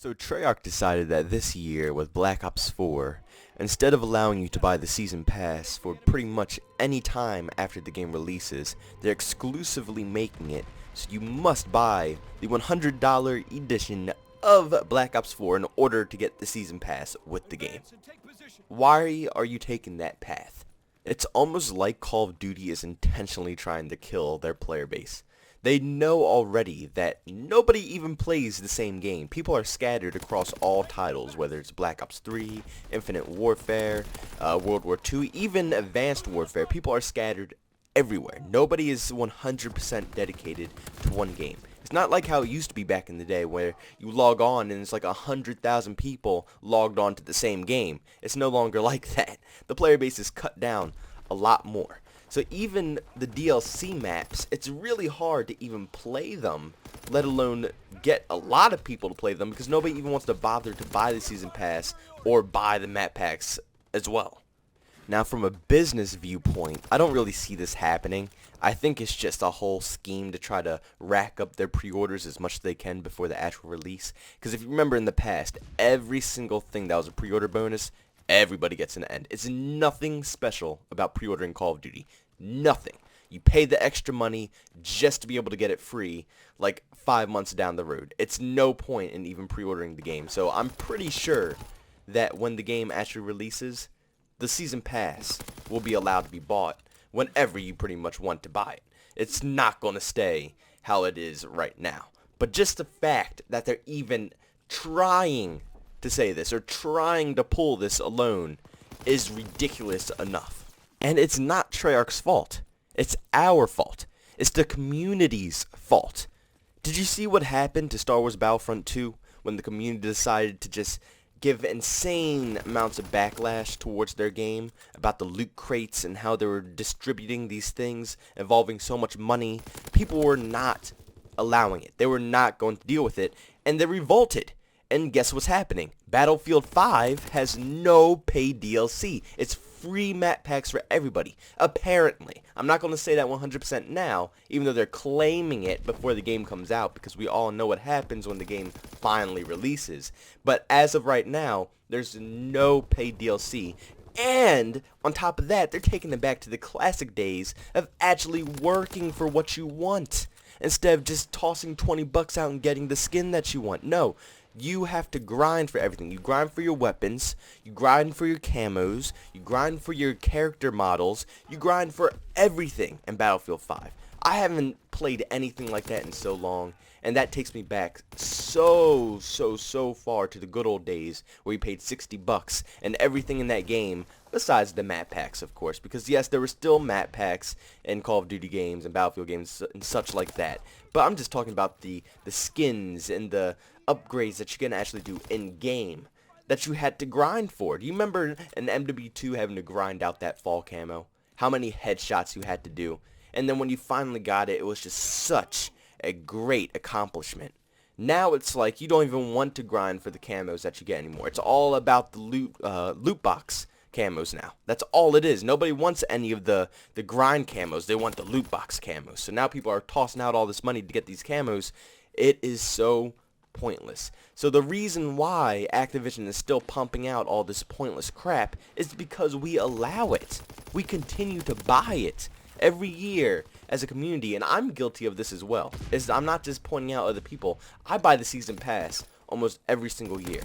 So Treyarch decided that this year with Black Ops 4, instead of allowing you to buy the season pass for pretty much any time after the game releases, they're exclusively making it so you must buy the $100 edition of Black Ops 4 in order to get the season pass with the game. Why are you taking that path? It's almost like Call of Duty is intentionally trying to kill their player base. They know already that nobody even plays the same game. People are scattered across all titles, whether it's Black Ops 3, Infinite Warfare, World War II, even Advanced Warfare. People are scattered everywhere. Nobody is 100% dedicated to one game. It's not like how it used to be back in the day where you log on and it's like 100,000 people logged on to the same game. It's no longer like that. The player base is cut down a lot more. So even the DLC maps, it's really hard to even play them, let alone get a lot of people to play them, because nobody even wants to bother to buy the season pass or buy the map packs as well. Now from a business viewpoint, I don't really see this happening. I think it's just a whole scheme to try to rack up their pre-orders as much as they can before the actual release. Because if you remember in the past, every single thing that was a pre-order bonus, everybody gets an end. It's nothing special about pre-ordering Call of Duty. Nothing. You pay the extra money just to be able to get it free like 5 months down the road. It's no point in even pre-ordering the game. So I'm pretty sure that when the game actually releases, the season pass will be allowed to be bought whenever you pretty much want to buy it. It's not going to stay how it is right now. But just the fact that they're even trying to say this or trying to pull this alone is ridiculous enough. And it's not Treyarch's fault. It's our fault. It's the community's fault. Did you see what happened to Star Wars Battlefront 2 when the community decided to just give insane amounts of backlash towards their game about the loot crates and how they were distributing these things involving so much money? People were not allowing it. They were not going to deal with it, and they revolted. And guess what's happening? Battlefield 5 has no paid DLC. It's free map packs for everybody. Apparently. I'm not going to say that 100% now, even though they're claiming it before the game comes out, because we all know what happens when the game finally releases. But as of right now, there's no paid DLC. And on top of that, they're taking it back to the classic days of actually working for what you want, instead of just tossing 20 bucks out and getting the skin that you want. No. You have to grind for everything. You grind for your weapons, you grind for your camos, you grind for your character models, you grind for everything in Battlefield 5. I haven't played anything like that in so long, and that takes me back so far to the good old days where you paid 60 bucks and everything in that game, besides the map packs, of course, because yes, there were still map packs in Call of Duty games and Battlefield games and such like that, but I'm just talking about the skins and the upgrades that you can actually do in-game that you had to grind for. Do you remember in MW2 having to grind out that fall camo? How many headshots you had to do? And then when you finally got it, it was just such a great accomplishment. Now it's like you don't even want to grind for the camos that you get anymore. It's all about the loot box camos now. That's all it is. Nobody wants any of the grind camos. They want the loot box camos. So now people are tossing out all this money to get these camos. It is so pointless. So the reason why Activision is still pumping out all this pointless crap is because we allow it. We continue to buy it every year as a community, and I'm guilty of this as well. I'm not just pointing out other people. I buy the season pass almost every single year.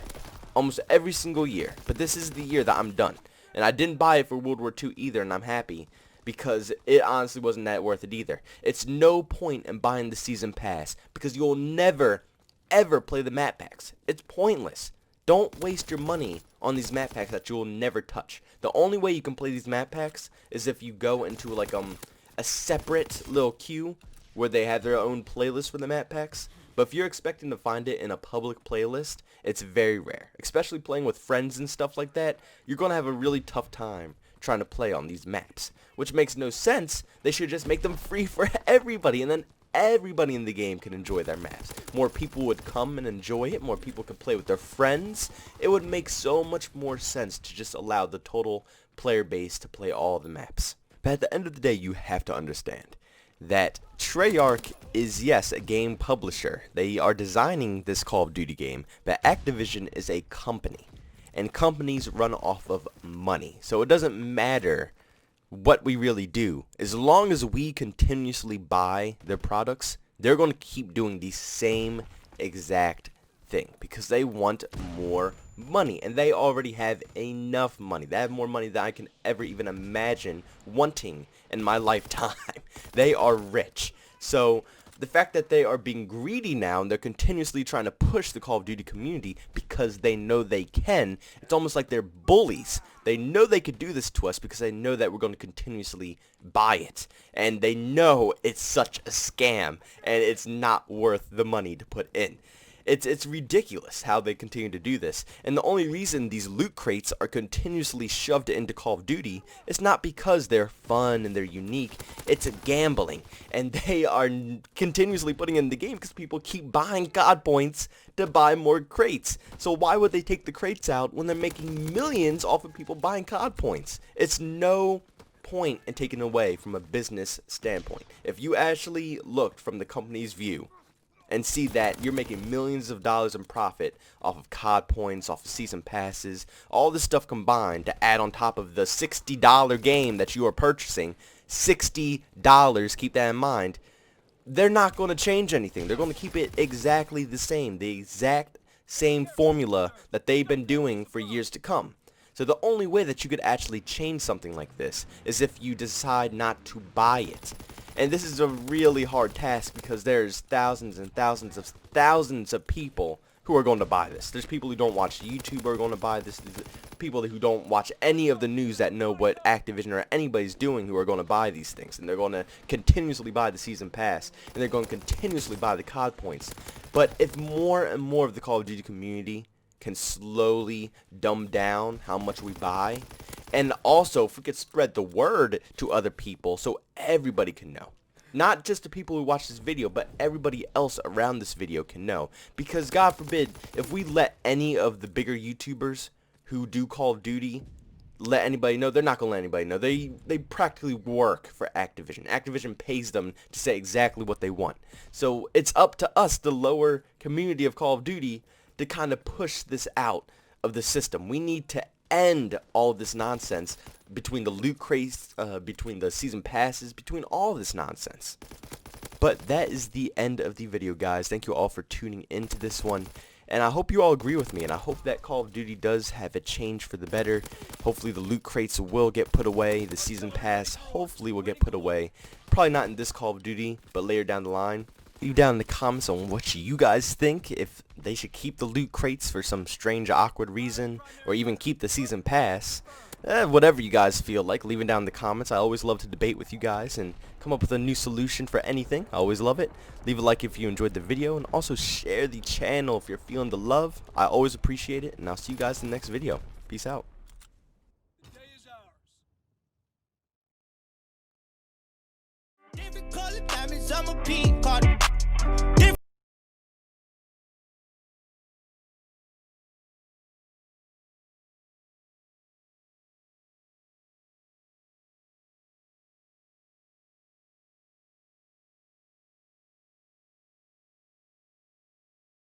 Almost every single year. But this is the year that I'm done. And I didn't buy it for World War II either, and I'm happy, because it honestly wasn't that worth it either. It's no point in buying the season pass because you'll never ever play the map packs. It's pointless. Don't waste your money on these map packs that you'll never touch. The only way you can play these map packs is if you go into like a separate little queue where they have their own playlist for the map packs. But if you're expecting to find it in a public playlist, it's very rare. Especially playing with friends and stuff like that, you're going to have a really tough time trying to play on these maps. Which makes no sense. They should just make them free for everybody, and then everybody in the game can enjoy their maps. More people would come and enjoy it. More people could play with their friends. It would make so much more sense to just allow the total player base to play all the maps. But at the end of the day, you have to understand. that Treyarch is, yes, a game publisher. They are designing this Call of Duty game, but Activision is a company, and companies run off of money. So it doesn't matter what we really do. As long as we continuously buy their products, they're going to keep doing the same exact thing because they want more money, and they already have enough money. They have more money than I can ever even imagine wanting in my lifetime. They are rich. So the fact that they are being greedy now and they're continuously trying to push the Call of Duty community because they know they can, it's almost like they're bullies. They know they could do this to us because they know that we're going to continuously buy it. And they know it's such a scam and it's not worth the money to put in. It's ridiculous how they continue to do this. And the only reason these loot crates are continuously shoved into Call of Duty is not because they're fun and they're unique. It's gambling. And they are continuously putting in the game because people keep buying COD points to buy more crates. So why would they take the crates out when they're making millions off of people buying COD points? It's no point in taking away from a business standpoint. If you actually looked from the company's view and see that you're making millions of dollars in profit off of COD points, off of season passes, all this stuff combined to add on top of the $60 game that you are purchasing, $60, keep that in mind, they're not going to change anything. They're going to keep it exactly the exact same formula that they've been doing for years to come. So the only way that you could actually change something like this is if you decide not to buy it. And this is a really hard task because there's thousands and thousands of people who are going to buy this. There's people who don't watch YouTube who are going to buy this. There's people who don't watch any of the news that know what Activision or anybody's doing who are going to buy these things. And they're going to continuously buy the season pass. And they're going to continuously buy the COD points. But if more and more of the Call of Duty community can slowly dumb down how much we buy, and also if we could spread the word to other people so everybody can know, not just the people who watch this video, but everybody else around this video can know. Because God forbid, if we let any of the bigger YouTubers who do Call of Duty let anybody know, they're not going to let anybody know. They practically work for Activision. Activision pays them to say exactly what they want. So it's up to us, the lower community of Call of Duty, to kind of push this out of the system. We need to end all of this nonsense between the loot crates, between the season passes, between all of this nonsense. But that is the end of the video, guys. Thank you all for tuning into this one. And I hope you all agree with me, and I hope that Call of Duty does have a change for the better. Hopefully the loot crates will get put away. The season pass hopefully will get put away. Probably not in this Call of Duty, but later down the line. Leave down in the comments on what you guys think, if they should keep the loot crates for some strange awkward reason, or even keep the season pass. Whatever you guys feel like, leave it down in the comments. I always love to debate with you guys and come up with a new solution for anything. I always love it. Leave a like if you enjoyed the video, and also share the channel if you're feeling the love. I always appreciate it, and I'll see you guys in the next video. Peace out. Call it diamonds, I'm a peacock.